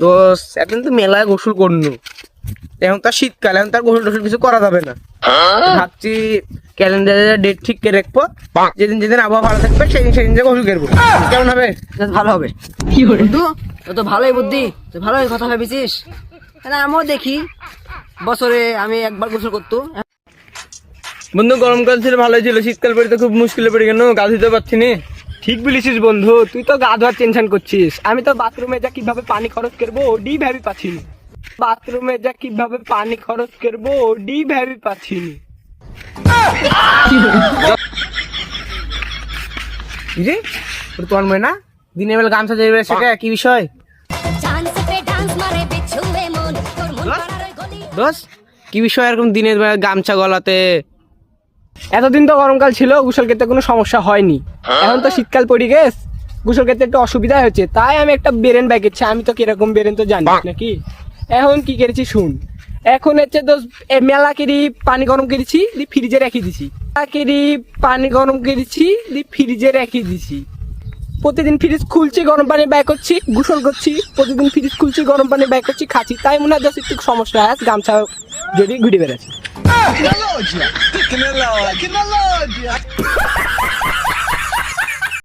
তো এখন তো মেলায় গোসল করনু, এখন তার শীতকাল, এখন তার গোসল টোসল কিছু করা যাবে না। ভাবছি ক্যালেন্ডারে ডেট ঠিক করে রাখবো, যেদিন যেদিন আবহাওয়া ভালো থাকবে সেদিন সেদিন যে গোসল করবো। কেমন হবে? ভালো হবে। বন্ধু তোর তো ভালোই বুদ্ধি, তুই ভালোই কথা ভেবেছিস। আমিও দেখি বছরে আমি একবার গোসল করতো। বন্ধু গরমকাল ছিল ভালোই ছিল, শীতকাল পরে তো খুব মুশকিলে পড়ে গেল, গা ধুতে পারছি না। ঠিক বলেছিস বন্ধু, তুই তো গা ধোয়ার টেনশন করছিস, আমি তো বাথরুমে যা কিভাবে পানি খরচ করবো ওডি ভাবি পাচ্ছি না। বাথরুমে যা কিভাবে পানি খরচ করবো ওডি ভাবি পাচ্ছি না। রে তোর মনে না দিনের বেলা গামছা যাইবে সেটা কি বিষয়? দোষ কি বিষয় এরকম দিনের বেলা গামছা গলাতে? এতদিন তো গরমকাল ছিল, গোসল করতে কোনো সমস্যা হয়নি। এখন তো শীতকাল পড়ে গেছে, গোসল করতে একটু অসুবিধা হচ্ছে, তাই আমি একটা বেরেন বাইকেছি। আমি তো কিরকম বেরেন তো জানি নাকি। এখন কি করেছি শুন, এখন হচ্ছে তো মেলা কেরি পানি গরম করেছি, ফ্রিজে রেখে দিছি। কেরি পানি গরম করেছি, ফ্রিজে রেখে দিছি। প্রতিদিন ফ্রিজ খুলছি, গরম পানি ব্যয় করছি, গোসল করছি। প্রতিদিন ফ্রিজ খুলছি, গরম পানি ব্যয় করছি, খাচ্ছি। তাই মনে হয় একটু সমস্যা আছে, গামছা যদি ঘুরে বেড়াচ্ছি।